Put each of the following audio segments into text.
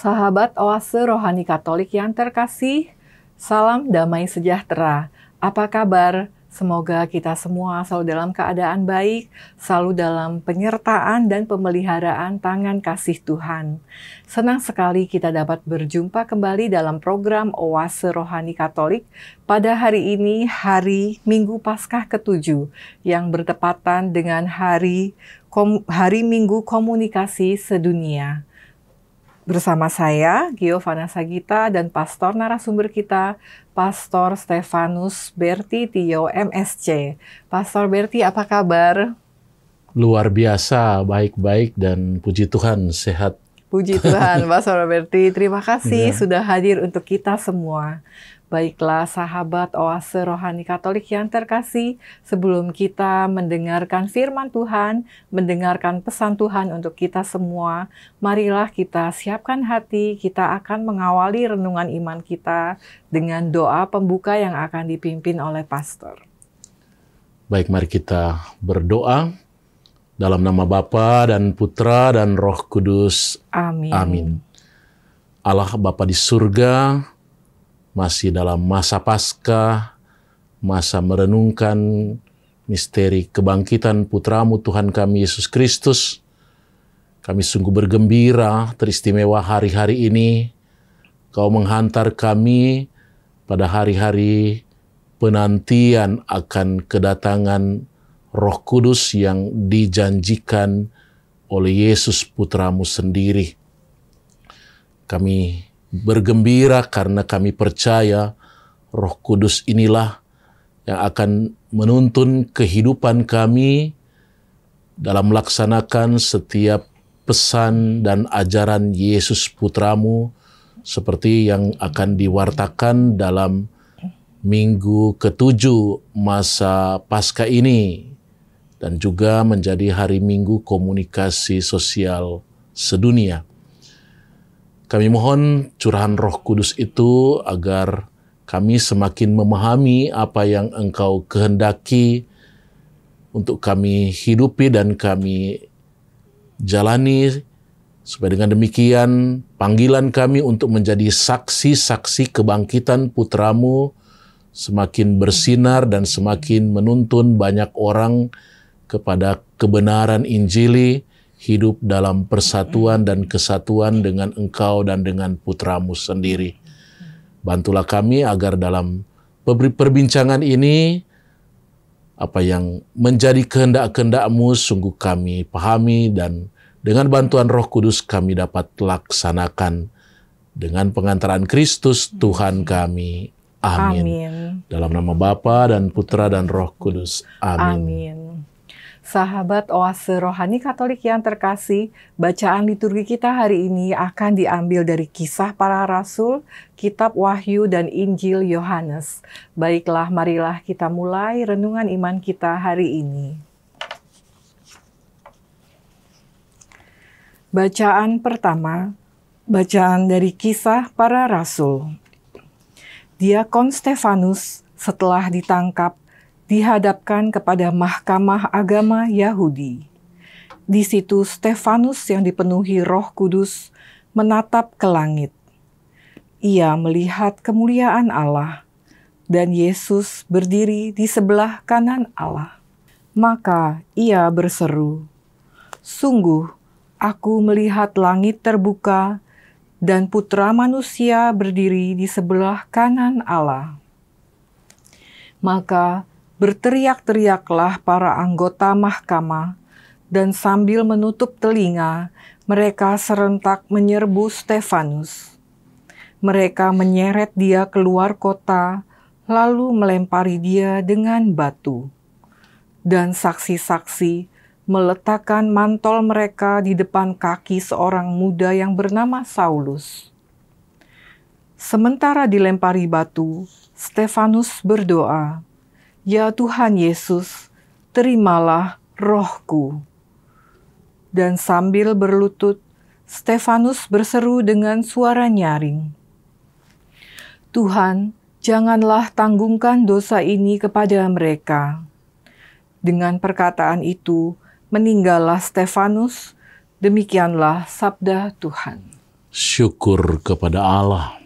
Sahabat Oase Rohani Katolik yang terkasih, salam damai sejahtera. Apa kabar? Semoga kita semua selalu dalam keadaan baik, selalu dalam penyertaan dan pemeliharaan tangan kasih Tuhan. Senang sekali kita dapat berjumpa kembali dalam program Oase Rohani Katolik pada hari ini, hari Minggu Paskah ke-7, yang bertepatan dengan hari Minggu Komunikasi Sedunia. Bersama saya, Giovanna Sagita, dan pastor narasumber kita, Pastor Stefanus Berti Tio, MSC. Pastor Berti, apa kabar? Luar biasa, baik-baik, dan puji Tuhan, sehat. Puji Tuhan, Pastor Berti. Terima kasih sudah hadir untuk kita semua. Baiklah sahabat Oase Rohani Katolik yang terkasih, sebelum kita mendengarkan firman Tuhan, mendengarkan pesan Tuhan untuk kita semua, marilah kita siapkan hati, kita akan mengawali renungan iman kita dengan doa pembuka yang akan dipimpin oleh pastor. Baik, mari kita berdoa dalam nama Bapa dan Putra dan Roh Kudus. Amin. Amin. Allah Bapa di surga, masih dalam masa Paskah, masa merenungkan misteri kebangkitan Putramu Tuhan kami Yesus Kristus. Kami sungguh bergembira, teristimewa hari-hari ini. Kau menghantar kami pada hari-hari penantian akan kedatangan Roh Kudus yang dijanjikan oleh Yesus Putramu sendiri. Kami bergembira karena kami percaya Roh Kudus inilah yang akan menuntun kehidupan kami dalam melaksanakan setiap pesan dan ajaran Yesus Putramu seperti yang akan diwartakan dalam Minggu ke-7 masa Paskah ini dan juga menjadi hari Minggu Komunikasi Sosial Sedunia. Kami mohon curahan Roh Kudus itu agar kami semakin memahami apa yang Engkau kehendaki untuk kami hidupi dan kami jalani, supaya dengan demikian panggilan kami untuk menjadi saksi-saksi kebangkitan Putramu semakin bersinar dan semakin menuntun banyak orang kepada kebenaran Injili, hidup dalam persatuan dan kesatuan dengan Engkau dan dengan Putramu sendiri. Bantulah kami agar dalam perbincangan ini, apa yang menjadi kehendak-kehendak-Mu sungguh kami pahami dan dengan bantuan Roh Kudus kami dapat laksanakan dengan pengantaran Kristus Tuhan kami. Amin. Amin. Dalam nama Bapa dan Putra dan Roh Kudus. Amin. Amin. Sahabat Oase Rohani Katolik yang terkasih, bacaan liturgi kita hari ini akan diambil dari Kisah Para Rasul, Kitab Wahyu, dan Injil Yohanes. Baiklah, marilah kita mulai renungan iman kita hari ini. Bacaan pertama, bacaan dari Kisah Para Rasul. Diakon Stefanus setelah ditangkap, dihadapkan kepada Mahkamah Agama Yahudi. Di situ Stefanus yang dipenuhi Roh Kudus menatap ke langit. Ia melihat kemuliaan Allah dan Yesus berdiri di sebelah kanan Allah. Maka ia berseru, "Sungguh, aku melihat langit terbuka dan Putra Manusia berdiri di sebelah kanan Allah." Maka berteriak-teriaklah para anggota mahkamah, dan sambil menutup telinga, mereka serentak menyerbu Stefanus. Mereka menyeret dia keluar kota, lalu melempari dia dengan batu. Dan saksi-saksi meletakkan mantol mereka di depan kaki seorang muda yang bernama Saulus. Sementara dilempari batu, Stefanus berdoa, "Ya Tuhan Yesus, terimalah rohku." Dan sambil berlutut, Stefanus berseru dengan suara nyaring, "Tuhan, janganlah tanggungkan dosa ini kepada mereka." Dengan perkataan itu, meninggallah Stefanus. Demikianlah sabda Tuhan. Syukur kepada Allah.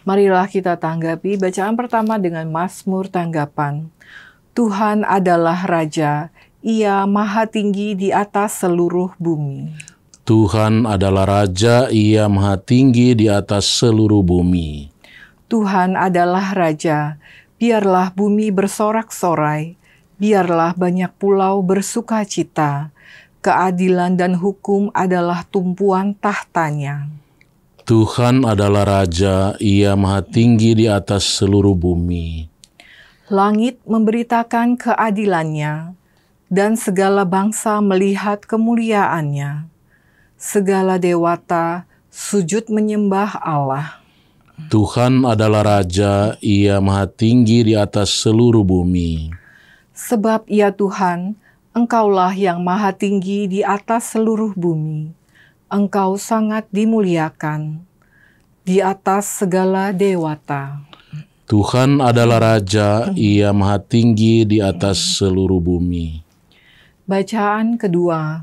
Marilah kita tanggapi bacaan pertama dengan Mazmur tanggapan. Tuhan adalah Raja, Ia Maha Tinggi di atas seluruh bumi. Tuhan adalah Raja, Ia Maha Tinggi di atas seluruh bumi. Tuhan adalah Raja, biarlah bumi bersorak-sorai, biarlah banyak pulau bersuka cita. Keadilan dan hukum adalah tumpuan tahtanya. Tuhan adalah Raja, Ia Maha Tinggi di atas seluruh bumi. Langit memberitakan keadilannya, dan segala bangsa melihat kemuliaannya. Segala dewata sujud menyembah Allah. Tuhan adalah Raja, Ia Maha Tinggi di atas seluruh bumi. Sebab Ia Tuhan, Engkaulah yang Maha Tinggi di atas seluruh bumi. Engkau sangat dimuliakan di atas segala dewata. Tuhan adalah Raja, Ia Maha Tinggi di atas seluruh bumi. Bacaan kedua,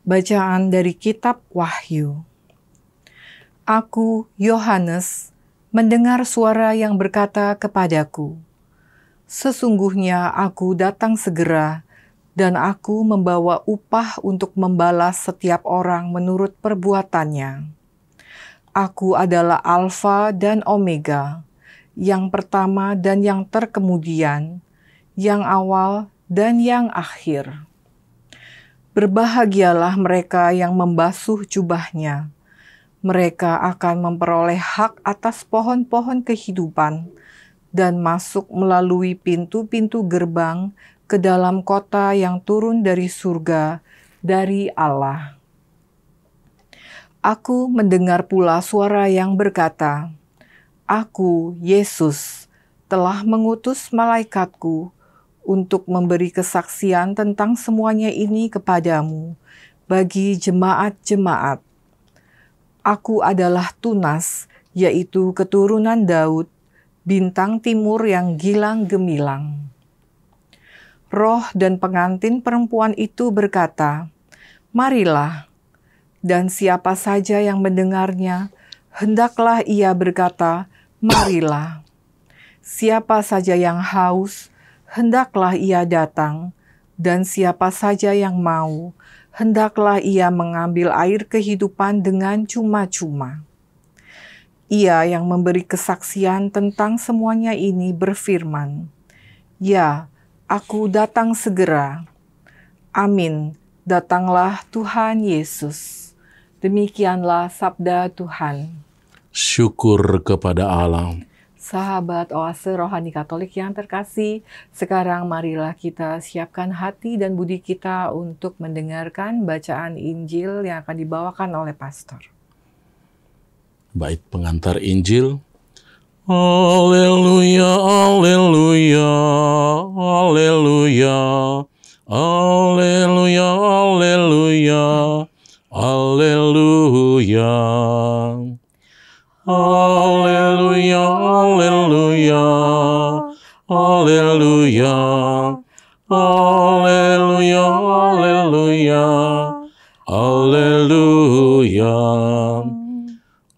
bacaan dari Kitab Wahyu. Aku, Yohanes, mendengar suara yang berkata kepadaku, "Sesungguhnya aku datang segera, dan aku membawa upah untuk membalas setiap orang menurut perbuatannya. Aku adalah Alfa dan Omega, yang pertama dan yang terkemudian, yang awal dan yang akhir. Berbahagialah mereka yang membasuh jubahnya. Mereka akan memperoleh hak atas pohon-pohon kehidupan dan masuk melalui pintu-pintu gerbang ke dalam kota yang turun dari surga, dari Allah. Aku mendengar pula suara yang berkata, Aku, Yesus, telah mengutus malaikatku untuk memberi kesaksian tentang semuanya ini kepadamu, bagi jemaat-jemaat. Aku adalah Tunas, yaitu keturunan Daud, bintang timur yang gilang gemilang. Roh dan pengantin perempuan itu berkata, Marilah, dan siapa saja yang mendengarnya, hendaklah ia berkata, Marilah. Siapa saja yang haus, hendaklah ia datang, dan siapa saja yang mau, hendaklah ia mengambil air kehidupan dengan cuma-cuma. Ia yang memberi kesaksian tentang semuanya ini berfirman, Ya, aku datang segera. Amin, datanglah Tuhan Yesus. Demikianlah sabda Tuhan. Syukur kepada Allah. Sahabat Oase Rohani Katolik yang terkasih, sekarang marilah kita siapkan hati dan budi kita untuk mendengarkan bacaan Injil yang akan dibawakan oleh pastor. Bait pengantar Injil. Haleluya, haleluya, haleluya, haleluya, haleluya, haleluya. Haleluya, haleluya, haleluya, haleluya, haleluya, haleluya.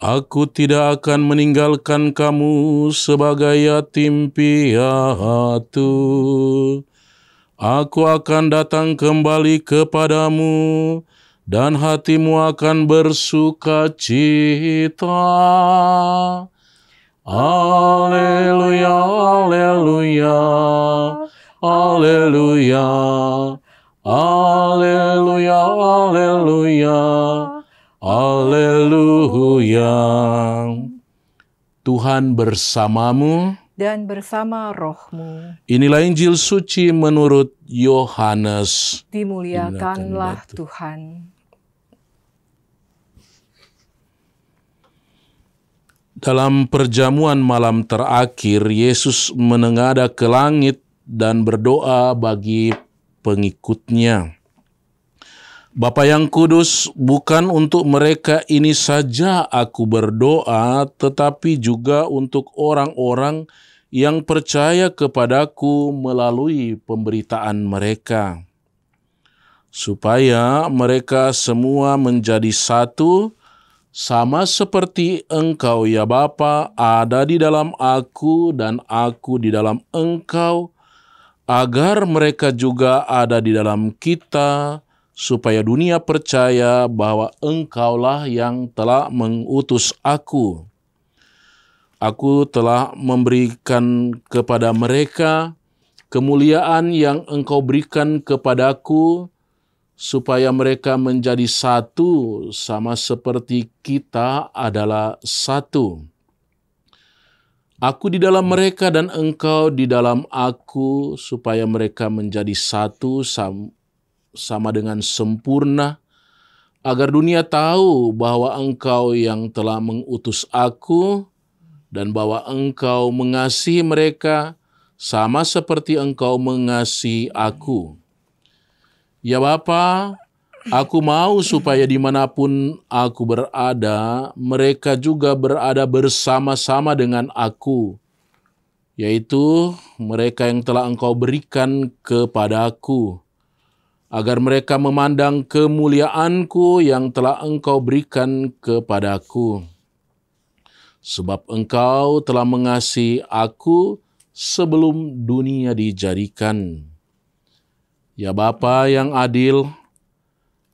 Aku tidak akan meninggalkan kamu sebagai yatim piatu. Aku akan datang kembali kepadamu, dan hatimu akan bersuka cita. Haleluya, haleluya, haleluya, haleluya, haleluya, haleluya. Tuhan bersamamu Dan bersama rohmu. Inilah Injil suci menurut Yohanes. Dimuliakanlah Tuhan. Dalam perjamuan malam terakhir, Yesus menengadah ke langit dan berdoa bagi pengikutnya. Bapa yang kudus, bukan untuk mereka ini saja aku berdoa, tetapi juga untuk orang-orang yang percaya kepadaku melalui pemberitaan mereka, supaya mereka semua menjadi satu, sama seperti Engkau ya Bapa ada di dalam aku dan aku di dalam Engkau, agar mereka juga ada di dalam kita, supaya dunia percaya bahwa Engkaulah yang telah mengutus aku. Aku telah memberikan kepada mereka kemuliaan yang Engkau berikan kepadaku, supaya mereka menjadi satu sama seperti kita adalah satu. Aku di dalam mereka dan Engkau di dalam aku, supaya mereka menjadi satu sama dengan sempurna, agar dunia tahu bahwa Engkau yang telah mengutus aku, dan bahwa Engkau mengasihi mereka sama seperti Engkau mengasihi aku. Ya Bapa, aku mau supaya dimanapun aku berada, mereka juga berada bersama-sama dengan aku, yaitu mereka yang telah Engkau berikan kepadaku, agar mereka memandang kemuliaanku yang telah Engkau berikan kepadaku. Sebab Engkau telah mengasihi aku sebelum dunia dijadikan. Ya Bapa yang adil,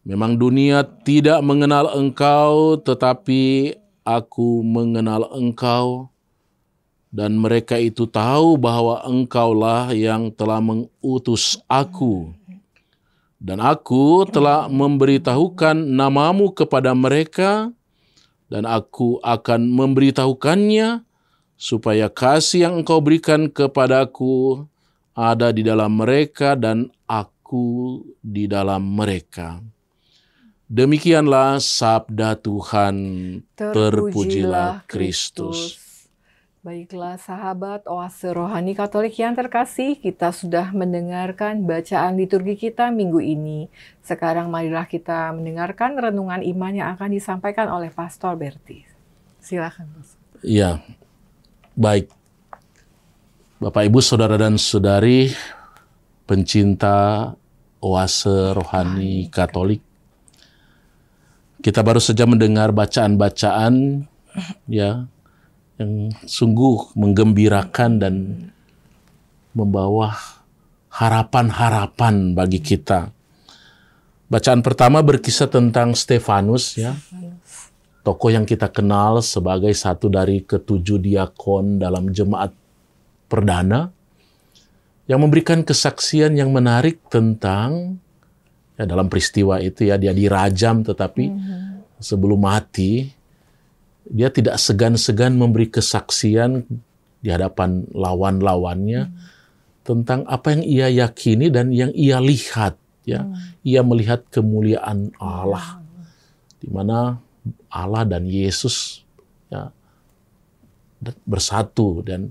memang dunia tidak mengenal Engkau, tetapi aku mengenal Engkau, dan mereka itu tahu bahwa Engkaulah yang telah mengutus aku. Dan aku telah memberitahukan namamu kepada mereka, dan aku akan memberitahukannya, supaya kasih yang Engkau berikan kepadaku ada di dalam mereka dan aku di dalam mereka. Demikianlah sabda Tuhan. Terpujilah Kristus. Baiklah sahabat Oase Rohani Katolik yang terkasih, kita sudah mendengarkan bacaan liturgi kita minggu ini. Sekarang marilah kita mendengarkan renungan iman yang akan disampaikan oleh Pastor Berti. Silakan, Mas. Ya, baik. Bapak, Ibu, Saudara dan Saudari, pencinta Oase Rohani Katolik. Kita baru saja mendengar bacaan-bacaan ya yang sungguh menggembirakan dan membawa harapan-harapan bagi kita. Bacaan pertama berkisah tentang Stefanus ya. Tokoh yang kita kenal sebagai satu dari ketujuh diakon dalam jemaat perdana, yang memberikan kesaksian yang menarik tentang ya, dalam peristiwa itu ya, dia dirajam, tetapi sebelum mati dia tidak segan-segan memberi kesaksian di hadapan lawan-lawannya tentang apa yang ia yakini dan yang ia lihat ya. Ia melihat kemuliaan Allah, di mana Allah dan Yesus ya bersatu, dan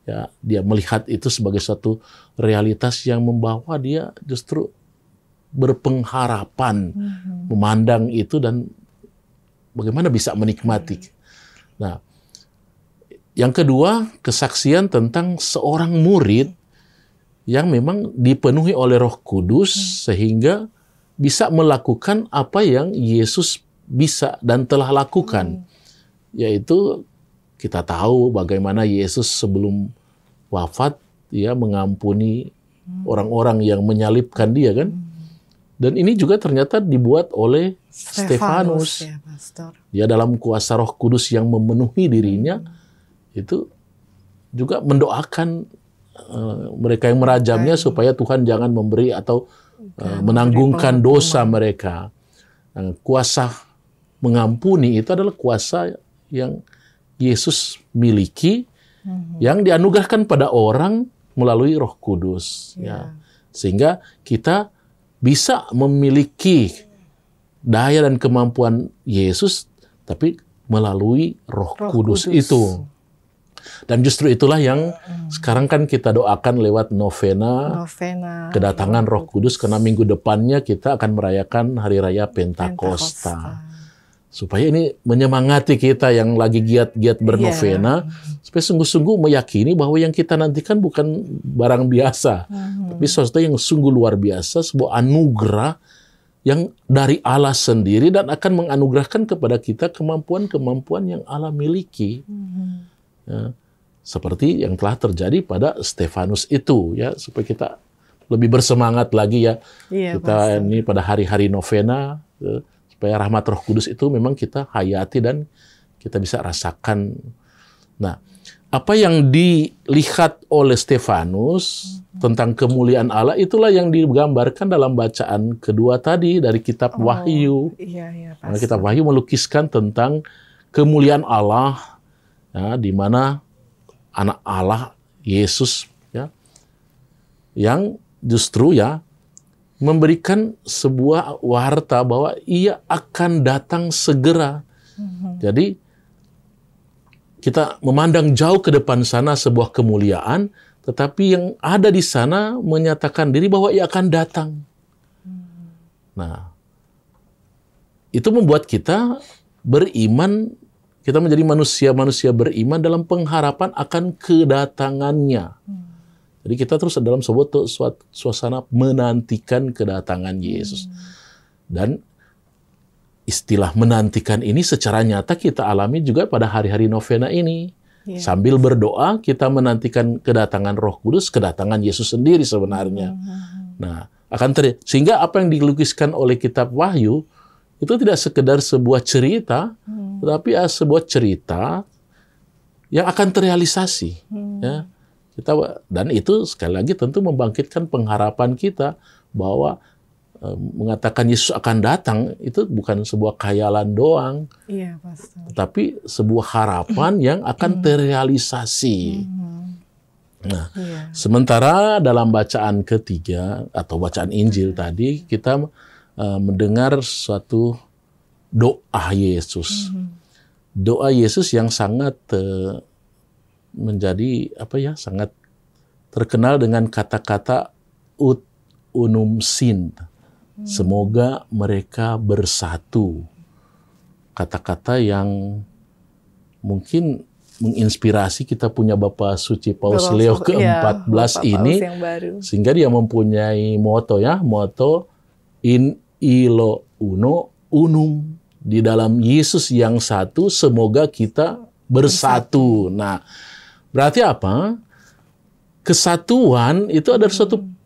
ya, dia melihat itu sebagai satu realitas yang membawa dia justru berpengharapan memandang itu dan bagaimana bisa menikmati. Nah, yang kedua, kesaksian tentang seorang murid yang memang dipenuhi oleh Roh Kudus sehingga bisa melakukan apa yang Yesus bisa dan telah lakukan. Yaitu kita tahu bagaimana Yesus sebelum wafat ya mengampuni orang-orang yang menyalibkan dia kan. Dan ini juga ternyata dibuat oleh Stefanus. Ya, Pastor. Dia dalam kuasa Roh Kudus yang memenuhi dirinya itu juga mendoakan mereka yang merajamnya supaya Tuhan jangan memberi atau menanggungkan dosa mereka. Kuasa mengampuni itu adalah kuasa yang Yesus miliki, yang dianugerahkan pada orang melalui Roh Kudus. Ya. Sehingga kita bisa memiliki daya dan kemampuan Yesus, tapi melalui Roh Kudus itu. Dan justru itulah yang sekarang kan kita doakan lewat novena kedatangan Roh Kudus, karena minggu depannya kita akan merayakan Hari Raya Pentakosta. Supaya ini menyemangati kita yang lagi giat-giat bernovena, supaya sungguh-sungguh meyakini bahwa yang kita nantikan bukan barang biasa, tapi sesuatu yang sungguh luar biasa, sebuah anugerah yang dari Allah sendiri dan akan menganugerahkan kepada kita kemampuan-kemampuan yang Allah miliki. Ya, seperti yang telah terjadi pada Stefanus itu, ya, supaya kita lebih bersemangat lagi ya. Kita ini pada hari-hari novena, ya, supaya rahmat Roh Kudus itu memang kita hayati dan kita bisa rasakan. Nah, apa yang dilihat oleh Stefanus tentang kemuliaan Allah, itulah yang digambarkan dalam bacaan kedua tadi dari kitab Wahyu. Karena kitab Wahyu melukiskan tentang kemuliaan Allah, ya, di mana anak Allah, Yesus, ya, yang justru ya memberikan sebuah warta bahwa ia akan datang segera. Jadi kita memandang jauh ke depan sana sebuah kemuliaan, tetapi yang ada di sana menyatakan diri bahwa ia akan datang. Nah, itu membuat kita beriman, kita menjadi manusia-manusia beriman dalam pengharapan akan kedatangannya. Jadi kita terus dalam sebuah suasana menantikan kedatangan Yesus. Dan istilah menantikan ini secara nyata kita alami juga pada hari-hari novena ini. Sambil berdoa, kita menantikan kedatangan Roh Kudus, kedatangan Yesus sendiri sebenarnya. Nah, sehingga apa yang dilukiskan oleh kitab Wahyu itu tidak sekedar sebuah cerita, tetapi sebuah cerita yang akan terrealisasi. Ya. Dan itu sekali lagi tentu membangkitkan pengharapan kita bahwa mengatakan Yesus akan datang itu bukan sebuah khayalan doang, tetapi sebuah harapan yang akan terrealisasi. Nah, sementara dalam bacaan ketiga atau bacaan Injil tadi kita mendengar suatu doa Yesus, doa Yesus yang sangat menjadi sangat terkenal dengan kata-kata ut unum sint. Semoga mereka bersatu. Kata-kata yang mungkin menginspirasi kita punya Bapak Suci Paus Leo ke-14 ini, sehingga dia mempunyai moto in illo uno unum, di dalam Yesus yang satu semoga kita bersatu. Nah, berarti apa? Kesatuan itu adalah suatu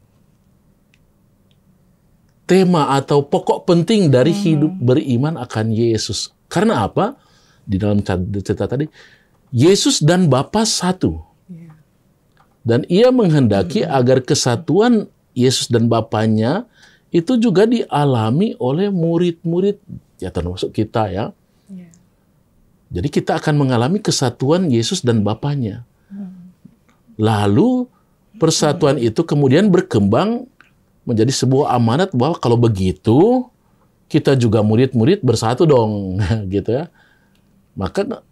tema atau pokok penting dari hidup beriman akan Yesus. Karena apa? Di dalam cerita tadi, Yesus dan Bapa satu. Dan ia menghendaki agar kesatuan Yesus dan Bapanya itu juga dialami oleh murid-murid, ya termasuk kita ya. Jadi kita akan mengalami kesatuan Yesus dan Bapanya. Lalu persatuan itu kemudian berkembang menjadi sebuah amanat bahwa kalau begitu kita juga murid-murid bersatu dong, gitu ya. Maka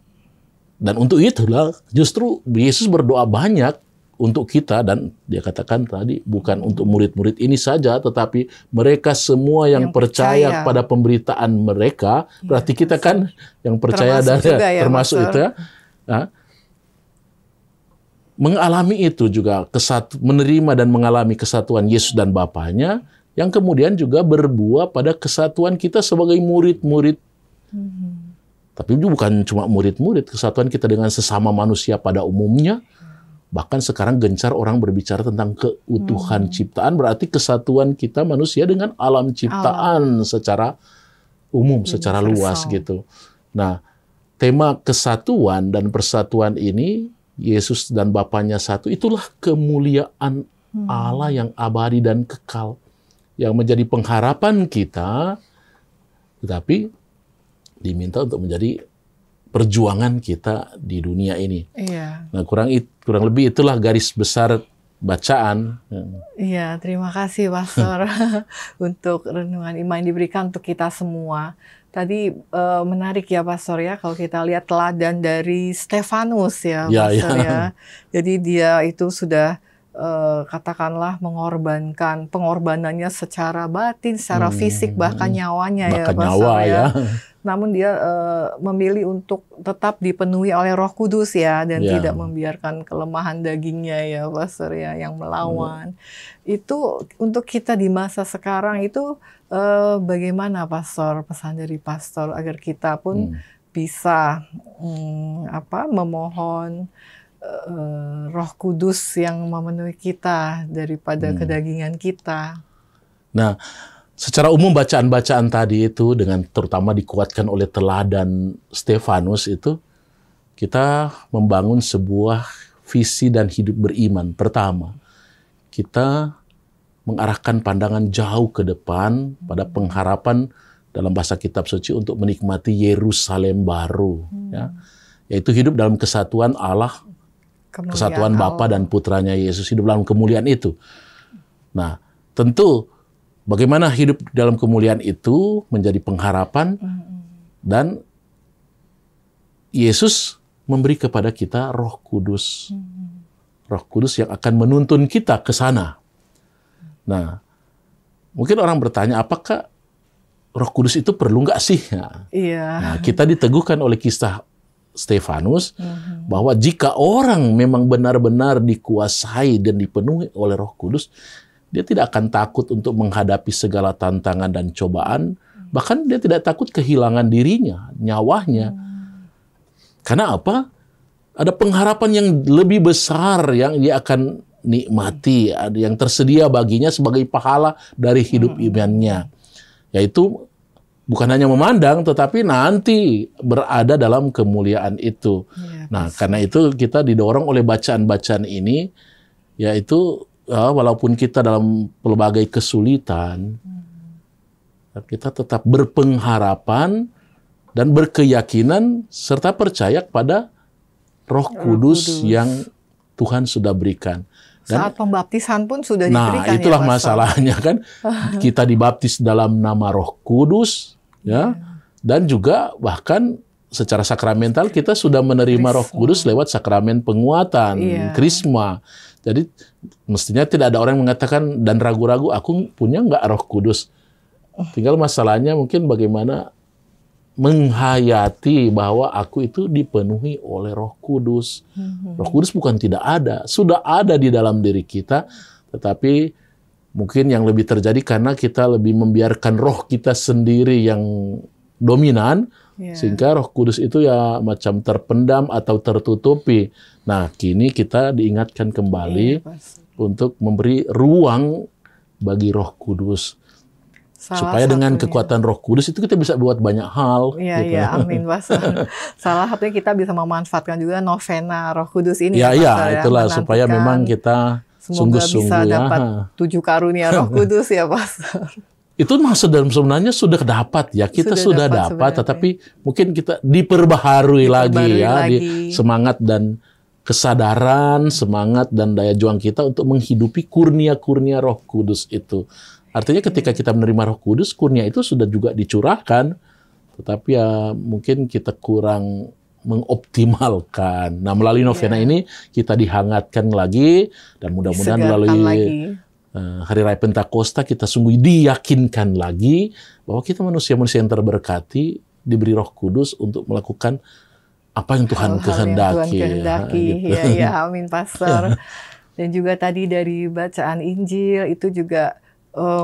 dan untuk itulah justru Yesus berdoa banyak untuk kita, dan dia katakan tadi bukan untuk murid-murid ini saja, tetapi mereka semua yang percaya pada pemberitaan mereka. Berarti kita kan yang percaya dan termasuk itu ya. Nah, mengalami itu juga, menerima dan mengalami kesatuan Yesus dan Bapanya, yang kemudian juga berbuah pada kesatuan kita sebagai murid-murid. Tapi itu bukan cuma murid-murid, kesatuan kita dengan sesama manusia pada umumnya. Bahkan sekarang gencar orang berbicara tentang keutuhan ciptaan, berarti kesatuan kita manusia dengan alam ciptaan secara umum, secara luas gitu. Nah, tema kesatuan dan persatuan ini, Yesus dan Bapanya satu, itulah kemuliaan Allah yang abadi dan kekal, yang menjadi pengharapan kita, tetapi diminta untuk menjadi perjuangan kita di dunia ini. Nah, kurang lebih itulah garis besar bacaan. Iya, terima kasih Pastor untuk renungan iman yang diberikan untuk kita semua. Tadi menarik ya Pastor ya, kalau kita lihat teladan dari Stefanus ya Pastor ya. Jadi dia itu sudah katakanlah pengorbanannya secara batin, secara fisik, bahkan nyawanya ya, bahkan Pastor nyawa ya. ya. Namun dia memilih untuk tetap dipenuhi oleh Roh Kudus ya, dan Ya. tidak membiarkan kelemahan dagingnya ya, Pastor ya, yang melawan. Itu untuk kita di masa sekarang itu bagaimana, Pastor, pesan dari Pastor agar kita pun bisa memohon Roh Kudus yang memenuhi kita daripada kedagingan kita. Nah, secara umum bacaan-bacaan tadi itu dengan terutama dikuatkan oleh teladan Stefanus itu, kita membangun sebuah visi dan hidup beriman. Pertama, kita mengarahkan pandangan jauh ke depan pada pengharapan dalam bahasa kitab suci untuk menikmati Yerusalem baru, ya, yaitu hidup dalam kesatuan Allah, kesatuan Bapa dan Putranya Yesus, hidup dalam kemuliaan itu. Nah, tentu bagaimana hidup dalam kemuliaan itu menjadi pengharapan, dan Yesus memberi kepada kita Roh Kudus. Roh Kudus yang akan menuntun kita ke sana. Nah, mungkin orang bertanya, apakah Roh Kudus itu perlu nggak sih? Nah, kita diteguhkan oleh kisah Stefanus bahwa jika orang memang benar-benar dikuasai dan dipenuhi oleh Roh Kudus, dia tidak akan takut untuk menghadapi segala tantangan dan cobaan, bahkan dia tidak takut kehilangan dirinya, nyawanya. Karena apa? Ada pengharapan yang lebih besar yang dia akan nikmati, yang tersedia baginya sebagai pahala dari hidup imannya. Yaitu bukan hanya memandang, tetapi nanti berada dalam kemuliaan itu. Nah, karena itu kita didorong oleh bacaan-bacaan ini, yaitu walaupun kita dalam pelbagai kesulitan, kita tetap berpengharapan dan berkeyakinan serta percaya pada Roh Kudus yang Tuhan sudah berikan. Saat pembaptisan pun sudah diberikan. Nah, itulah masalahnya kan. Kita dibaptis dalam nama Roh Kudus, ya, dan juga bahkan secara sakramental kita sudah menerima Roh Kudus lewat sakramen penguatan, krisma. Jadi mestinya tidak ada orang yang mengatakan dan ragu-ragu, aku punya nggak Roh Kudus. Tinggal masalahnya mungkin bagaimana menghayati bahwa aku itu dipenuhi oleh Roh Kudus. Roh Kudus bukan tidak ada, sudah ada di dalam diri kita, tetapi mungkin yang lebih terjadi karena kita lebih membiarkan roh kita sendiri yang dominan, sehingga Roh Kudus itu ya macam terpendam atau tertutupi. Nah, kini kita diingatkan kembali untuk memberi ruang bagi Roh Kudus. Supaya dengan kekuatan Roh Kudus itu kita bisa buat banyak hal. Iya, gitu. iya, amin, Pastor. Salah satunya kita bisa memanfaatkan juga novena Roh Kudus ini. Ya, Pastor, itulah supaya memang kita sungguh-sungguh bisa dapat 7 karunia Roh Kudus ya, Pastor. Itu sebenarnya sudah dapat ya, kita sudah dapat, tetapi mungkin kita diperbaharui lagi ya, di semangat dan kesadaran, semangat dan daya juang kita untuk menghidupi kurnia-kurnia Roh Kudus itu. Artinya ketika kita menerima Roh Kudus, kurnia itu sudah juga dicurahkan, tetapi ya mungkin kita kurang mengoptimalkan. Nah, melalui novena ini kita dihangatkan lagi, dan mudah-mudahan melalui Hari Raya Pentakosta kita sungguh diyakinkan lagi bahwa kita manusia-manusia yang terberkati, diberi Roh Kudus untuk melakukan apa yang Tuhan kehendaki. Ya, amin, Pastor. Dan juga tadi dari bacaan Injil itu juga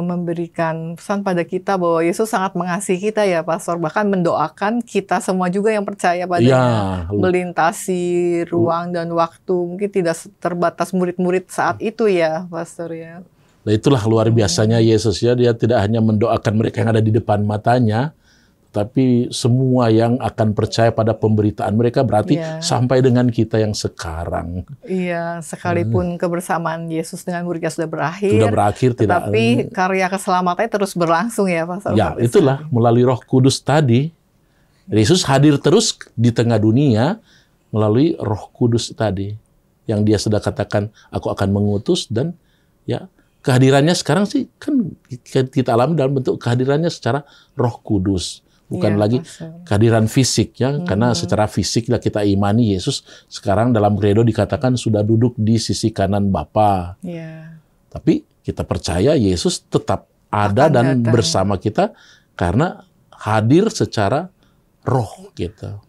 memberikan pesan pada kita bahwa Yesus sangat mengasihi kita ya, Pastor. Bahkan mendoakan kita semua juga yang percaya padanya, melintasi ruang dan waktu. Mungkin tidak terbatas murid-murid saat itu ya, Pastor ya. Nah, itulah luar biasanya Yesus ya. Dia tidak hanya mendoakan mereka yang ada di depan matanya, tapi semua yang akan percaya pada pemberitaan mereka, berarti sampai dengan kita yang sekarang. Iya, sekalipun kebersamaan Yesus dengan muridnya sudah berakhir, tetapi karya keselamatannya terus berlangsung ya, Pastor. Ya, itulah melalui Roh Kudus tadi. Yesus hadir terus di tengah dunia melalui Roh Kudus tadi, yang dia sudah katakan, aku akan mengutus, dan ya kehadirannya sekarang sih kan kita alami dalam bentuk kehadirannya secara Roh Kudus. bukan Iya, lagi Pastor. kehadiran fisik ya, karena secara fisik lah kita imani Yesus sekarang dalam credo dikatakan sudah duduk di sisi kanan Bapa. Iya. Tapi kita percaya Yesus tetap ada Akan dan datang. bersama kita karena hadir secara roh gitu.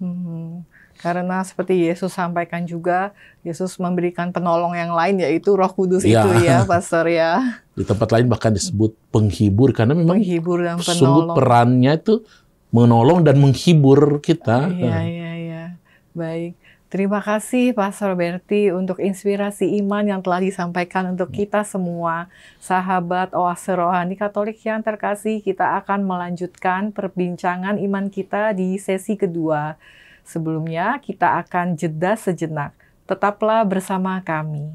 Karena seperti Yesus sampaikan juga, Yesus memberikan penolong yang lain, yaitu Roh Kudus Ya. itu ya, Pastor ya. Di tempat lain bahkan disebut penghibur karena memang Penghibur dan sungguh penolong. perannya itu menolong dan menghibur kita. Iya. Baik. Terima kasih Pastor Berti untuk inspirasi iman yang telah disampaikan untuk kita semua. Sahabat Oase Rohani Katolik yang terkasih, kita akan melanjutkan perbincangan iman kita di sesi kedua. Sebelumnya, kita akan jeda sejenak. Tetaplah bersama kami.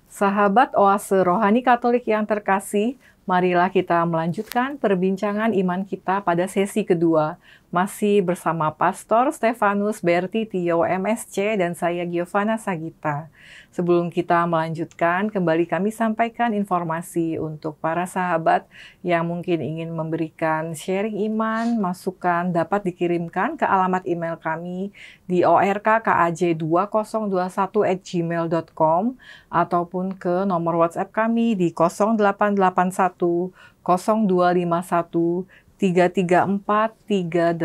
Sahabat Oase Rohani Katolik yang terkasih, marilah kita melanjutkan perbincangan iman kita pada sesi kedua. Masih bersama Pastor Stefanus Berti Tio MSC dan saya Giovanna Sagita. Sebelum kita melanjutkan, kembali kami sampaikan informasi untuk para sahabat yang mungkin ingin memberikan sharing iman, masukan dapat dikirimkan ke alamat email kami di orkkaj2021@gmail.com ataupun ke nomor WhatsApp kami di 0881 0251 33438.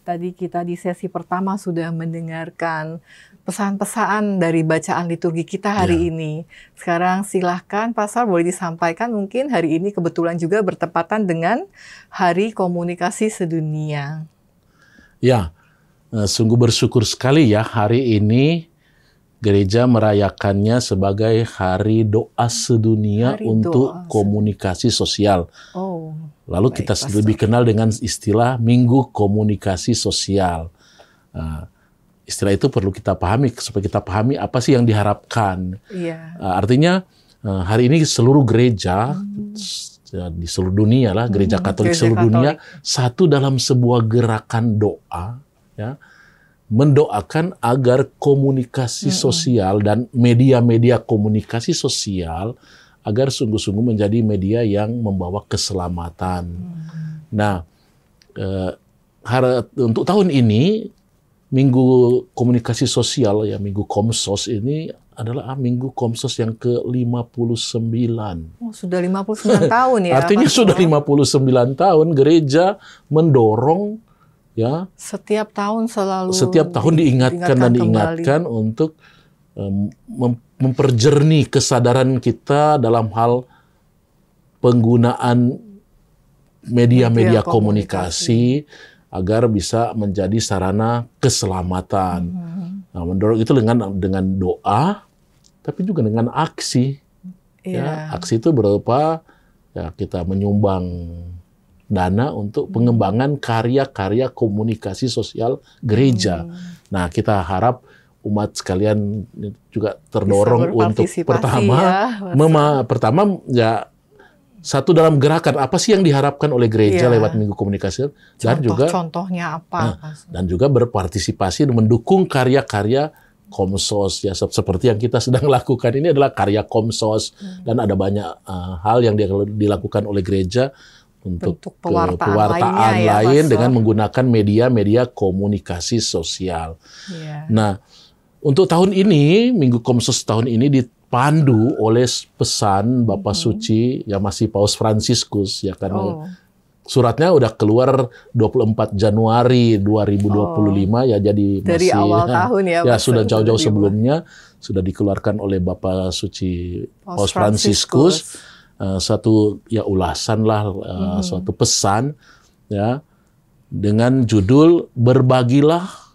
Tadi kita di sesi pertama sudah mendengarkan pesan-pesan dari bacaan liturgi kita hari ini. Sekarang silahkan Pastor boleh disampaikan, mungkin hari ini kebetulan juga bertepatan dengan Hari Komunikasi Sedunia. Ya, sungguh bersyukur sekali ya hari ini gereja merayakannya sebagai Hari Doa Sedunia Hari untuk Doa Komunikasi Sosial. Oh, Lalu baik, kita Pastor. lebih kenal dengan istilah Minggu Komunikasi Sosial. Istilah itu perlu kita pahami supaya kita pahami apa sih yang diharapkan. Iya. Artinya hari ini seluruh gereja di seluruh dunia lah, gereja Katolik Gereja seluruh dunia Katolik. satu dalam sebuah gerakan doa, ya, mendoakan agar komunikasi sosial dan media-media komunikasi sosial agar sungguh-sungguh menjadi media yang membawa keselamatan. Nah, untuk tahun ini Minggu Komunikasi Sosial ya, Minggu Komsos ini adalah Minggu Komsos yang ke-59. Oh, sudah 59 tahun ya. Artinya Pastor. sudah 59 tahun gereja mendorong ya, Setiap tahun selalu setiap tahun diingatkan dan diingatkan untuk memperjernih kesadaran kita dalam hal penggunaan media-media komunikasi agar bisa menjadi sarana keselamatan. Nah, mendorong itu dengan doa, tapi juga dengan aksi. Ya, aksi itu berupa ya, kita menyumbang dana untuk pengembangan karya-karya komunikasi sosial gereja. Nah, kita harap umat sekalian juga terdorong untuk pertama ya satu dalam gerakan apa sih yang diharapkan oleh gereja lewat Minggu Komunikasi dan juga contohnya apa? Dan juga berpartisipasi dan mendukung karya-karya Komsos ya, seperti yang kita sedang lakukan ini adalah karya Komsos dan ada banyak hal yang dilakukan oleh gereja untuk pewartaan lain dengan menggunakan media-media komunikasi sosial. Nah, untuk tahun ini Minggu Komsos tahun ini dipandu oleh pesan Bapak Suci yang masih Paus Fransiskus ya, karena suratnya udah keluar 24 Januari 2025 ya, jadi dari masih awal tahun ya sudah jauh-jauh sebelumnya sudah dikeluarkan oleh Bapak Suci Paus Fransiskus. Suatu ya ulasan lah, suatu pesan ya dengan judul berbagilah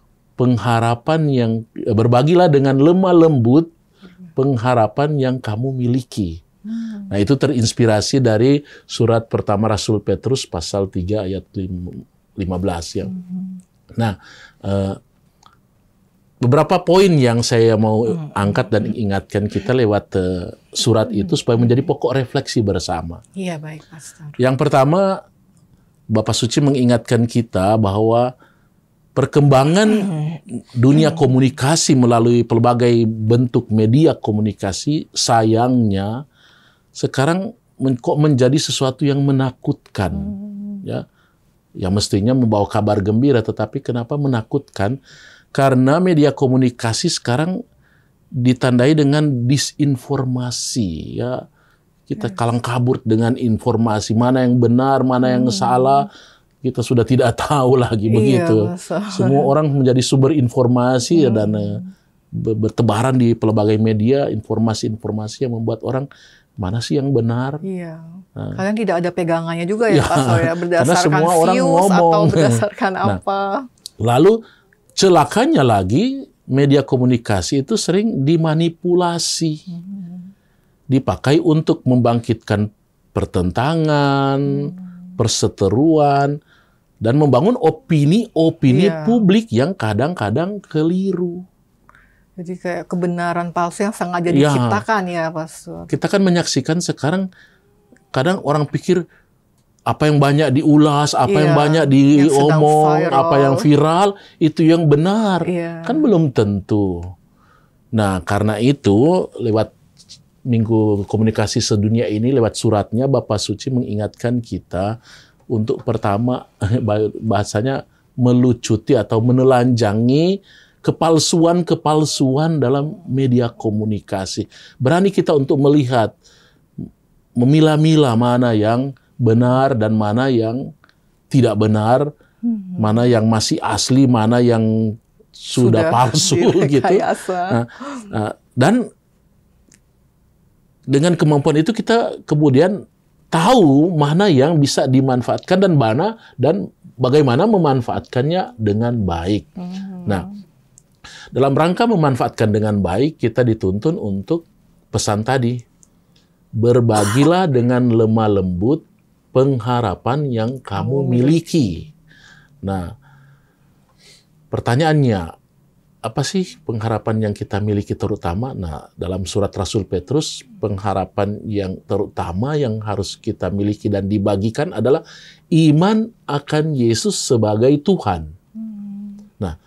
dengan lemah lembut pengharapan yang kamu miliki. Nah, itu terinspirasi dari surat pertama Rasul Petrus pasal 3 ayat 15 ya. Nah, beberapa poin yang saya mau angkat dan ingatkan kita lewat surat itu supaya menjadi pokok refleksi bersama. Iya, baik, Pastor. Yang pertama, Bapak Suci mengingatkan kita bahwa perkembangan dunia komunikasi melalui pelbagai bentuk media komunikasi, sayangnya sekarang kok menjadi sesuatu yang menakutkan, ya, yang mestinya membawa kabar gembira, tetapi kenapa menakutkan? Karena media komunikasi sekarang ditandai dengan disinformasi, ya. Kita kalang kabut dengan informasi, mana yang benar, mana yang salah, kita sudah tidak tahu lagi, begitu. Semua orang menjadi sumber informasi dan bertebaran di pelbagai media, informasi-informasi yang membuat orang, mana sih yang benar? Iya. Kadang tidak ada pegangannya juga ya, Pastor, ya, berdasarkan karena semua orang views ngomong. atau berdasarkan apa. Lalu celakanya lagi, media komunikasi itu sering dimanipulasi. Dipakai untuk membangkitkan pertentangan, perseteruan, dan membangun opini-opini publik yang kadang-kadang keliru. Jadi kayak kebenaran palsu yang sengaja diciptakan ya, Pastor. Kita kan menyaksikan sekarang, kadang orang pikir apa yang banyak diulas, apa yang banyak diomong, apa yang viral, itu yang benar. Kan belum tentu. Nah, karena itu, lewat Minggu Komunikasi Sedunia ini, lewat suratnya, Bapak Suci mengingatkan kita untuk pertama, bahasanya melucuti atau menelanjangi kepalsuan-kepalsuan dalam media komunikasi. Berani kita untuk melihat, memilah-milah mana yang benar dan mana yang tidak benar, mana yang masih asli, mana yang sudah palsu gitu. Dan dengan kemampuan itu kita kemudian tahu mana yang bisa dimanfaatkan dan bagaimana memanfaatkannya dengan baik. Nah, dalam rangka memanfaatkan dengan baik, kita dituntun untuk pesan tadi. Berbagilah dengan lemah lembut pengharapan yang kamu miliki. Nah, pertanyaannya, apa sih pengharapan yang kita miliki terutama? Nah, dalam surat Rasul Petrus, pengharapan yang terutama yang harus kita miliki dan dibagikan adalah iman akan Yesus sebagai Tuhan. Nah,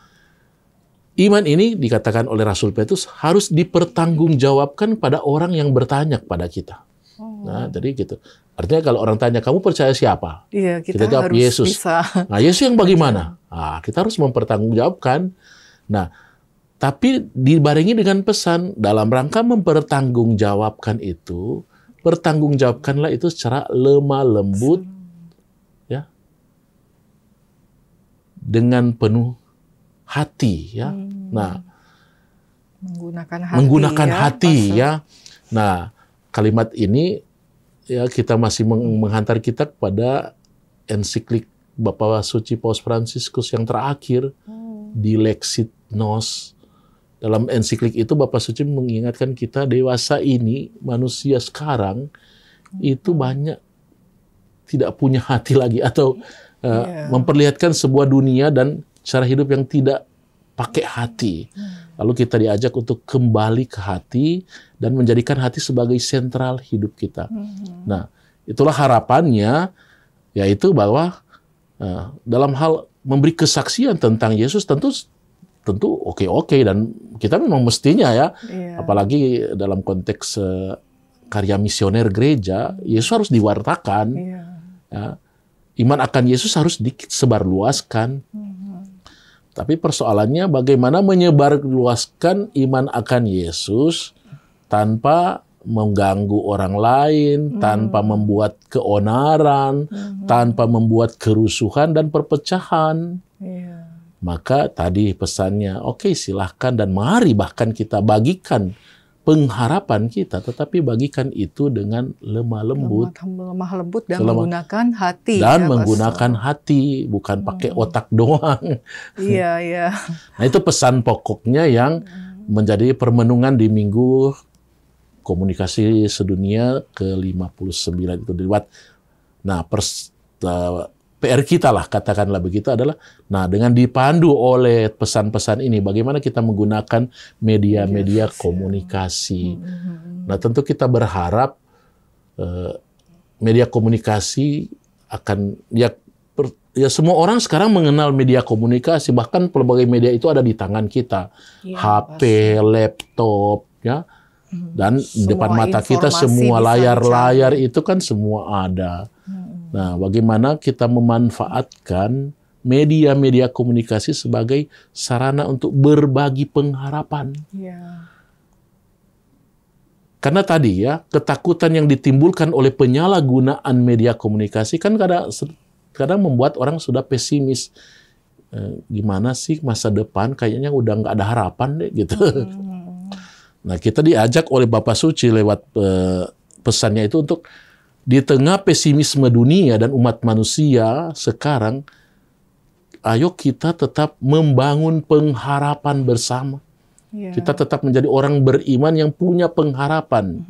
iman ini dikatakan oleh Rasul Petrus harus dipertanggungjawabkan pada orang yang bertanya kepada kita. Nah, jadi gitu. Artinya kalau orang tanya, kamu percaya siapa? Iya, kita jawab harus Yesus. Bisa. Nah, Yesus yang bagaimana? Nah, kita harus mempertanggungjawabkan. Nah, tapi dibarengi dengan pesan dalam rangka mempertanggungjawabkan itu, pertanggungjawabkanlah itu secara lemah lembut, ya, dengan penuh hati, ya. Nah, menggunakan hati, ya. Nah, kalimat ini, ya, kita masih menghantar kita kepada ensiklik Bapak Suci Paus Fransiskus yang terakhir di Lexit Nos. Dalam ensiklik itu Bapak Suci mengingatkan kita, dewasa ini, manusia sekarang itu banyak tidak punya hati lagi, atau memperlihatkan sebuah dunia dan cara hidup yang tidak pakai hati. Lalu kita diajak untuk kembali ke hati dan menjadikan hati sebagai sentral hidup kita. Nah, itulah harapannya, yaitu bahwa dalam hal memberi kesaksian tentang Yesus tentu oke, dan kita memang mestinya, ya, apalagi dalam konteks karya misioner gereja, Yesus harus diwartakan. Ya. Iman akan Yesus harus disebarluaskan. Tapi persoalannya bagaimana menyebarluaskan iman akan Yesus tanpa mengganggu orang lain, tanpa membuat keonaran, tanpa membuat kerusuhan dan perpecahan. Maka tadi pesannya, oke, silahkan dan mari bahkan kita bagikan pengharapan kita, tetapi bagikan itu dengan lemah lembut dan menggunakan hati. Dan menggunakan hati, bukan pakai otak doang. Iya. Nah, itu pesan pokoknya yang menjadi permenungan di Minggu Komunikasi Sedunia ke-59 itu dibuat. Nah, PR kita lah, katakanlah begitu, adalah, nah, dengan dipandu oleh pesan-pesan ini, bagaimana kita menggunakan media-media komunikasi. Nah, tentu kita berharap media komunikasi akan, ya, ya semua orang sekarang mengenal media komunikasi, bahkan pelbagai media itu ada di tangan kita. Ya, HP, pasti. laptop, ya. Dan di depan Semua mata kita informasi semua bisa layar-layar dicari. itu kan semua ada. Nah, bagaimana kita memanfaatkan media-media komunikasi sebagai sarana untuk berbagi pengharapan. Ya. Karena tadi ya, ketakutan yang ditimbulkan oleh penyalahgunaan media komunikasi kan kadang membuat orang sudah pesimis. Gimana sih masa depan, kayaknya udah nggak ada harapan deh gitu. Nah, kita diajak oleh Bapak Suci lewat pesannya itu untuk di tengah pesimisme dunia dan umat manusia sekarang, ayo kita tetap membangun pengharapan bersama. Ya. Kita tetap menjadi orang beriman yang punya pengharapan.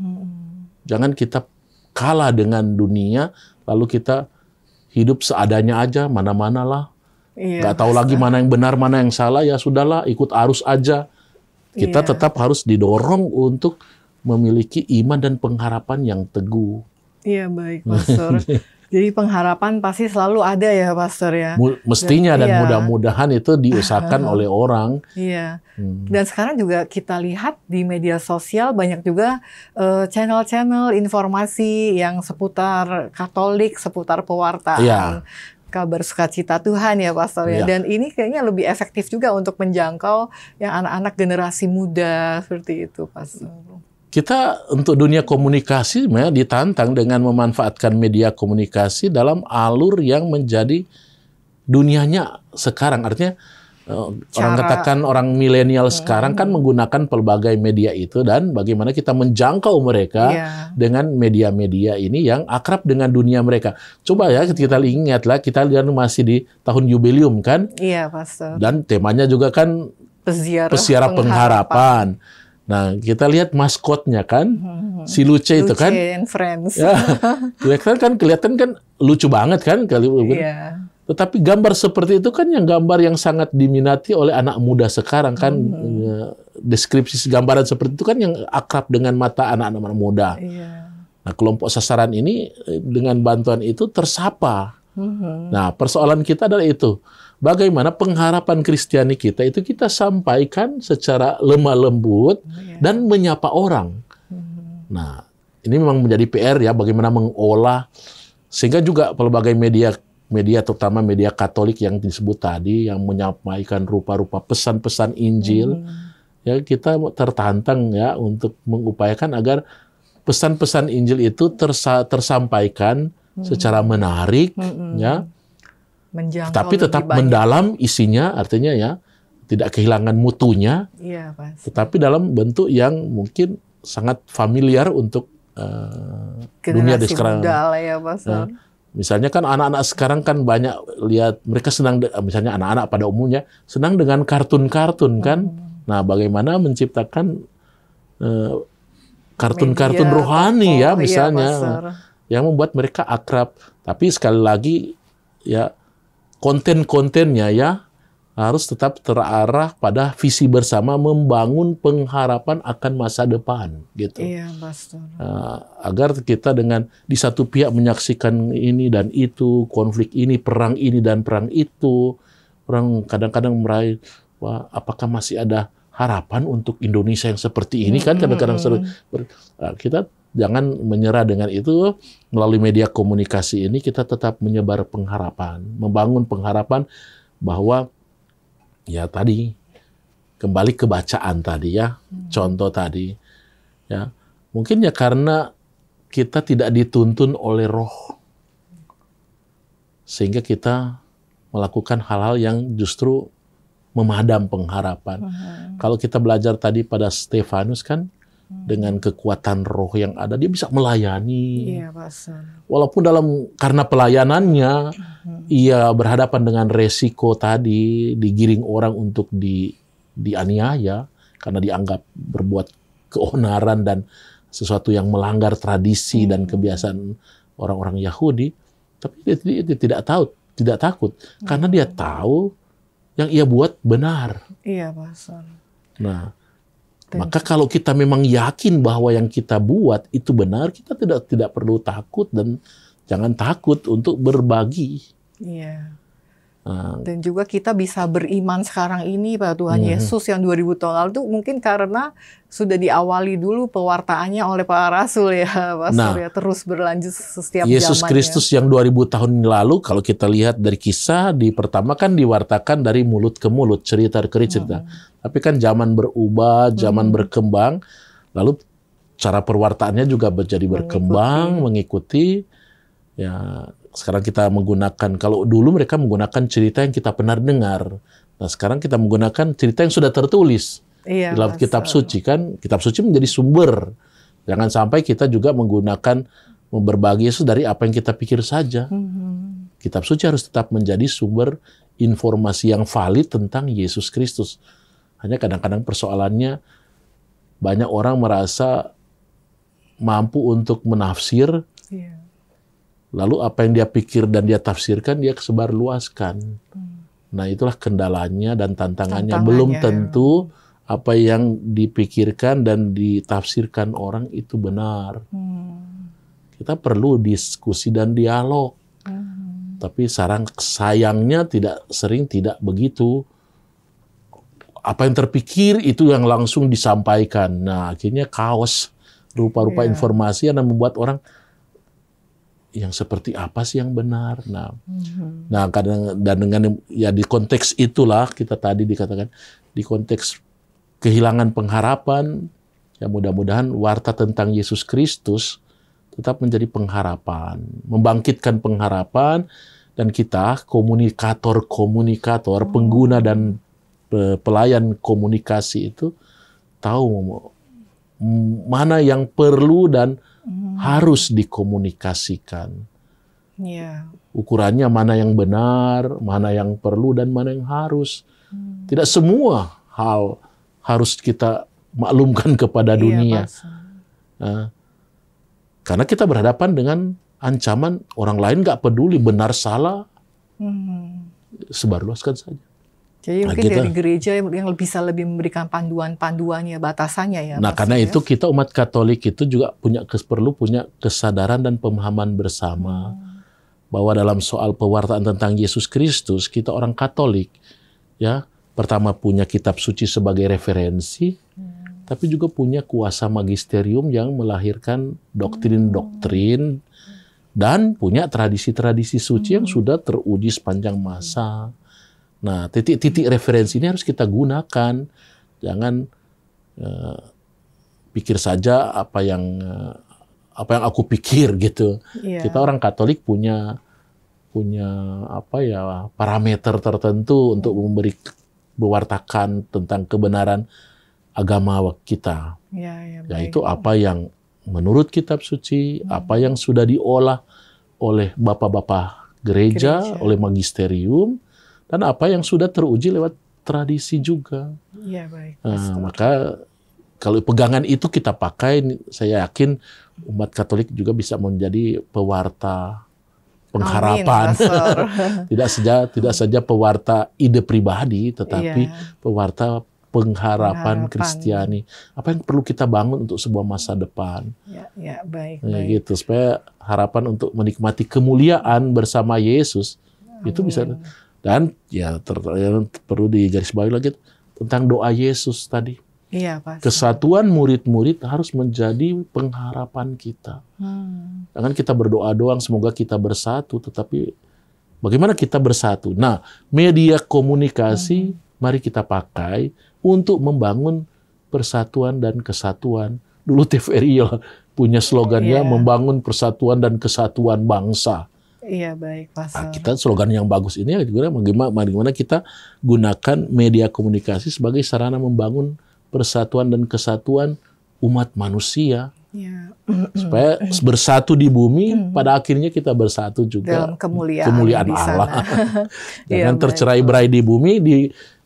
Jangan kita kalah dengan dunia, lalu kita hidup seadanya aja, mana-mana lah. Iya, Nggak tahu lagi mana yang benar, mana yang salah, ya sudahlah, ikut arus aja. Kita tetap harus didorong untuk memiliki iman dan pengharapan yang teguh. Iya, baik, Pastor. Jadi pengharapan pasti selalu ada ya, Pastor ya. Mestinya dan iya. mudah-mudahan itu diusahakan oleh orang. Iya. Dan sekarang juga kita lihat di media sosial banyak juga channel-channel informasi yang seputar Katolik, seputar pewartaan. Iya. Kabar sukacita Tuhan ya, Pastor ya. Iya. Dan ini kayaknya lebih efektif juga untuk menjangkau yang anak-anak generasi muda seperti itu, Pastor. Kita untuk dunia komunikasi ditantang dengan memanfaatkan media komunikasi dalam alur yang menjadi dunianya sekarang. Artinya orang katakan orang milenial sekarang kan menggunakan pelbagai media itu, dan bagaimana kita menjangkau mereka dengan media-media ini yang akrab dengan dunia mereka. Coba ya kita ingatlah, kita lihat masih di tahun jubileum kan? Iya, Pastor. Dan temanya juga kan Peziarah Pengharapan. Nah, kita lihat maskotnya kan, si Luce itu kan. Luce and Friends. Ya, kelihatan kan lucu banget kan. Iya. Tetapi gambar seperti itu kan gambar yang sangat diminati oleh anak muda sekarang kan. Deskripsi gambaran seperti itu kan yang akrab dengan mata anak-anak muda. Iya. Nah, kelompok sasaran ini dengan bantuan itu tersapa. Nah, persoalan kita adalah itu. Bagaimana pengharapan Kristiani kita itu kita sampaikan secara lemah lembut dan menyapa orang. Nah, ini memang menjadi PR ya, bagaimana mengolah sehingga juga pelbagai media terutama media Katolik yang disebut tadi yang menyampaikan rupa-rupa pesan-pesan Injil, ya kita tertantang ya untuk mengupayakan agar pesan-pesan Injil itu tersampaikan secara menarik, ya. Tapi tetap mendalam isinya, artinya ya tidak kehilangan mutunya, tetapi dalam bentuk yang mungkin sangat familiar untuk dunia di sekarang. Misalnya kan anak-anak sekarang kan banyak lihat, mereka senang, misalnya anak-anak pada umumnya senang dengan kartun-kartun kan. Nah, bagaimana menciptakan kartun-kartun rohani ya misalnya, yang membuat mereka akrab. Tapi sekali lagi ya, konten-kontennya ya harus tetap terarah pada visi bersama membangun pengharapan akan masa depan gitu. Iya, Pastor. Agar kita dengan di satu pihak menyaksikan ini dan itu, konflik ini, perang ini dan perang itu, orang kadang-kadang meraih, wah, apakah masih ada harapan untuk Indonesia yang seperti ini kan kadang-kadang kita jangan menyerah dengan itu. Melalui media komunikasi ini kita tetap menyebar pengharapan, membangun pengharapan bahwa ya tadi kembali ke bacaan tadi ya, contoh tadi ya. Mungkin ya karena kita tidak dituntun oleh roh sehingga kita melakukan hal-hal yang justru memadam pengharapan. Kalau kita belajar tadi pada Stefanus kan, dengan kekuatan roh yang ada, dia bisa melayani. Iya, Pastor. Walaupun karena pelayanannya, ia berhadapan dengan resiko tadi, digiring orang untuk dianiaya, karena dianggap berbuat keonaran dan sesuatu yang melanggar tradisi dan kebiasaan orang-orang Yahudi. Tapi dia tidak takut, karena dia tahu yang ia buat benar. Iya, Pastor. Nah, maka kalau kita memang yakin bahwa yang kita buat itu benar, kita tidak perlu takut dan jangan takut untuk berbagi. Iya. Dan juga kita bisa beriman sekarang ini pada Tuhan Yesus yang 2000 tahun lalu itu mungkin karena sudah diawali dulu pewartaannya oleh para rasul ya, Pastor, ya, terus berlanjut setiap Yesus zamannya. Kristus yang 2000 tahun lalu, kalau kita lihat dari kisah, di pertama kan diwartakan dari mulut ke mulut, cerita ke cerita. Tapi kan zaman berubah, zaman berkembang, lalu cara perwartaannya juga menjadi berkembang, mengikuti. Ya, sekarang kita menggunakan, kalau dulu mereka menggunakan cerita yang kita pernah dengar. Nah, sekarang kita menggunakan cerita yang sudah tertulis dalam kitab suci, kan? Kitab suci menjadi sumber. Jangan sampai kita juga menggunakan berbagi Yesus dari apa yang kita pikir saja. Kitab suci harus tetap menjadi sumber informasi yang valid tentang Yesus Kristus. Hanya kadang-kadang persoalannya banyak orang merasa mampu untuk menafsir. Lalu apa yang dia pikir dan dia tafsirkan, dia sebarluaskan. Nah, itulah kendalanya dan tantangannya. Belum tentu apa yang dipikirkan dan ditafsirkan orang itu benar. Kita perlu diskusi dan dialog. Tapi sayangnya sering tidak begitu. Apa yang terpikir itu yang langsung disampaikan. Nah, akhirnya kaos, rupa-rupa informasi yang membuat orang, yang seperti apa sih yang benar? Nah, kadang dan dengan ya di konteks itulah kita tadi dikatakan di konteks kehilangan pengharapan, ya mudah-mudahan warta tentang Yesus Kristus tetap menjadi pengharapan, membangkitkan pengharapan, dan kita komunikator, pengguna dan pelayan komunikasi itu tahu mana yang perlu dan harus dikomunikasikan. Ukurannya mana yang benar, mana yang perlu, dan mana yang harus. Tidak semua hal harus kita maklumkan kepada dunia. Karena kita berhadapan dengan ancaman orang lain nggak peduli benar salah, sebarluaskan saja. Jadi mungkin dari gereja yang bisa lebih memberikan panduan-panduannya, batasannya ya. Nah, karena itu kita umat Katolik itu juga perlu punya kesadaran dan pemahaman bersama bahwa dalam soal pewartaan tentang Yesus Kristus, kita orang Katolik ya pertama punya kitab suci sebagai referensi, tapi juga punya kuasa magisterium yang melahirkan doktrin-doktrin dan punya tradisi-tradisi suci yang sudah teruji sepanjang masa. Nah, titik-titik referensi ini harus kita gunakan. Jangan pikir saja apa yang aku pikir gitu. Kita orang Katolik punya parameter tertentu untuk mewartakan tentang kebenaran agama kita. Yaitu apa yang menurut kitab suci, apa yang sudah diolah oleh bapak-bapak gereja, oleh magisterium, dan apa yang sudah teruji lewat tradisi juga. Maka kalau pegangan itu kita pakai, saya yakin umat Katolik juga bisa menjadi pewarta pengharapan. Tidak saja pewarta ide pribadi, tetapi pewarta pengharapan Kristiani. Apa yang perlu kita bangun untuk sebuah masa depan? Baik. Gitu, supaya harapan untuk menikmati kemuliaan bersama Yesus itu bisa. Dan ya perlu digarisbawahi lagi tentang doa Yesus tadi. Kesatuan murid-murid harus menjadi pengharapan kita. Jangan kita berdoa doang semoga kita bersatu, tetapi bagaimana kita bersatu? Nah, media komunikasi mari kita pakai untuk membangun persatuan dan kesatuan. Dulu TVRI punya slogannya membangun persatuan dan kesatuan bangsa. Baik, Pastor. Nah, kita slogan yang bagus ini bagaimana kita gunakan media komunikasi sebagai sarana membangun persatuan dan kesatuan umat manusia. Supaya bersatu di bumi, pada akhirnya kita bersatu juga dalam kemuliaan Allah. Jangan tercerai-berai di bumi,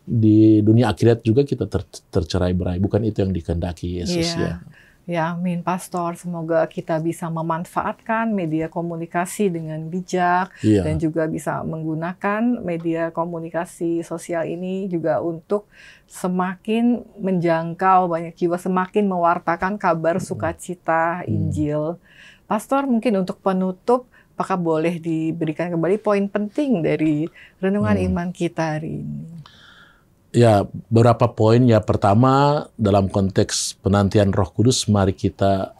di dunia akhirat juga kita tercerai-berai. Bukan itu yang dikehendaki Yesus ya. Ya, amin, Pastor. Semoga kita bisa memanfaatkan media komunikasi dengan bijak dan juga bisa menggunakan media komunikasi sosial ini juga untuk semakin menjangkau banyak jiwa, semakin mewartakan kabar sukacita Injil. Pastor, mungkin untuk penutup, apakah boleh diberikan kembali poin penting dari renungan iman kita hari ini? Ya, beberapa poin. Ya, pertama, dalam konteks penantian Roh Kudus, mari kita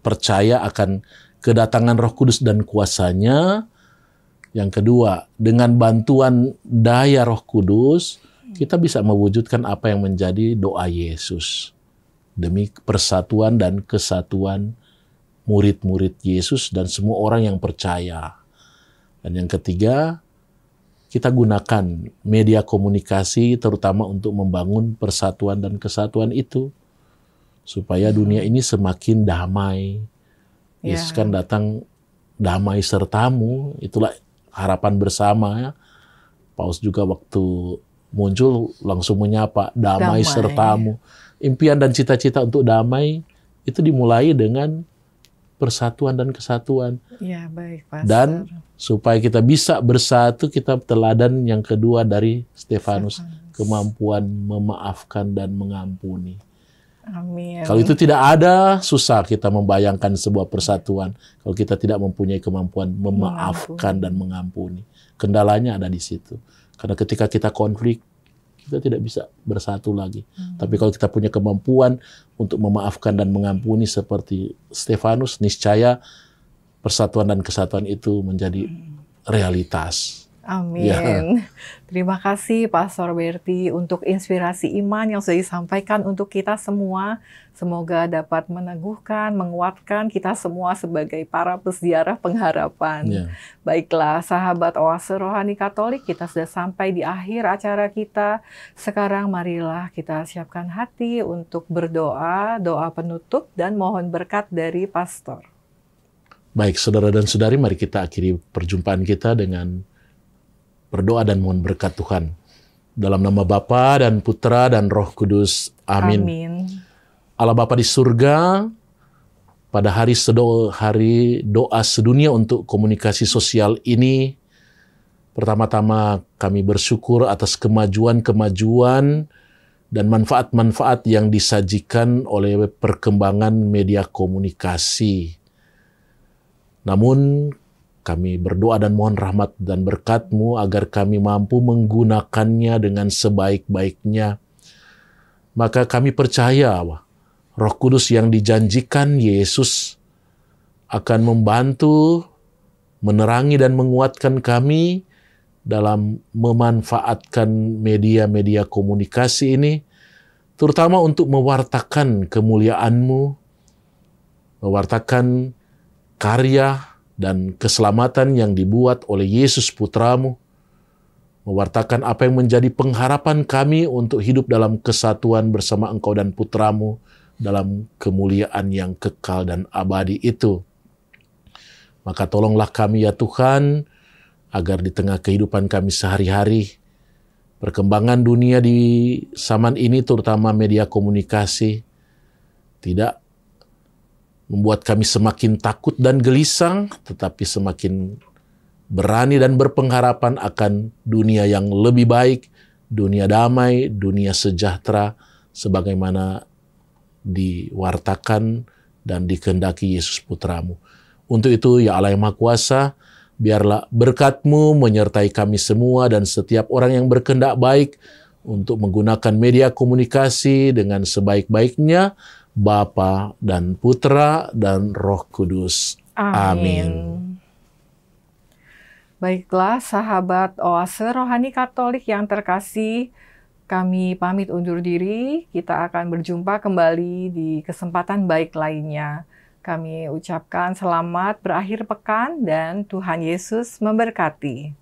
percaya akan kedatangan Roh Kudus dan kuasanya. Yang kedua, dengan bantuan daya Roh Kudus, kita bisa mewujudkan apa yang menjadi doa Yesus demi persatuan dan kesatuan murid-murid Yesus dan semua orang yang percaya. Dan yang ketiga, kita gunakan media komunikasi terutama untuk membangun persatuan dan kesatuan itu supaya dunia ini semakin damai. Yesus kan datang damai sertamu, itulah harapan bersama ya. Paus juga waktu muncul langsung menyapa damai sertamu. Impian dan cita-cita untuk damai itu dimulai dengan persatuan dan kesatuan. Ya, baik, Pastor. Dan supaya kita bisa bersatu, kita teladan yang kedua dari Stefanus, kemampuan memaafkan dan mengampuni. Amin. Kalau itu tidak ada, susah kita membayangkan sebuah persatuan. Kalau kita tidak mempunyai kemampuan memaafkan dan mengampuni. Kendalanya ada di situ. Karena ketika kita konflik, kita tidak bisa bersatu lagi. Tapi kalau kita punya kemampuan untuk memaafkan dan mengampuni seperti Stefanus, niscaya persatuan dan kesatuan itu menjadi realitas. Amin. Ya. Terima kasih Pastor Berti untuk inspirasi iman yang sudah disampaikan untuk kita semua. Semoga dapat meneguhkan, menguatkan kita semua sebagai para peziarah pengharapan. Ya. Baiklah, sahabat Oase Rohani Katolik, kita sudah sampai di akhir acara kita. Sekarang marilah kita siapkan hati untuk berdoa, doa penutup dan mohon berkat dari Pastor. Baik, saudara dan saudari, mari kita akhiri perjumpaan kita dengan berdoa dan mohon berkat Tuhan. Dalam nama Bapa dan Putra dan Roh Kudus. Amin. Amin. Allah Bapa di surga, pada hari doa sedunia untuk komunikasi sosial ini, pertama-tama kami bersyukur atas kemajuan-kemajuan dan manfaat-manfaat yang disajikan oleh perkembangan media komunikasi. Namun, kami berdoa dan mohon rahmat dan berkat-Mu agar kami mampu menggunakannya dengan sebaik-baiknya. Maka kami percaya Roh Kudus yang dijanjikan Yesus akan membantu, menerangi dan menguatkan kami dalam memanfaatkan media-media komunikasi ini, terutama untuk mewartakan kemuliaan-Mu, mewartakan karya dan keselamatan yang dibuat oleh Yesus Putra-Mu, mewartakan apa yang menjadi pengharapan kami untuk hidup dalam kesatuan bersama Engkau dan Putra-Mu dalam kemuliaan yang kekal dan abadi itu. Maka tolonglah kami ya Tuhan, agar di tengah kehidupan kami sehari-hari, perkembangan dunia di zaman ini terutama media komunikasi, tidak membuat kami semakin takut dan gelisang, tetapi semakin berani dan berpengharapan akan dunia yang lebih baik, dunia damai, dunia sejahtera, sebagaimana diwartakan dan dikehendaki Yesus Putra-Mu. Untuk itu, ya Allah yang Maha Kuasa, biarlah berkat-Mu menyertai kami semua dan setiap orang yang berkehendak baik untuk menggunakan media komunikasi dengan sebaik-baiknya, Bapa dan Putra dan Roh Kudus. Amin. Baiklah, sahabat Oase Rohani Katolik yang terkasih, kami pamit undur diri. Kita akan berjumpa kembali di kesempatan baik lainnya. Kami ucapkan selamat berakhir pekan dan Tuhan Yesus memberkati.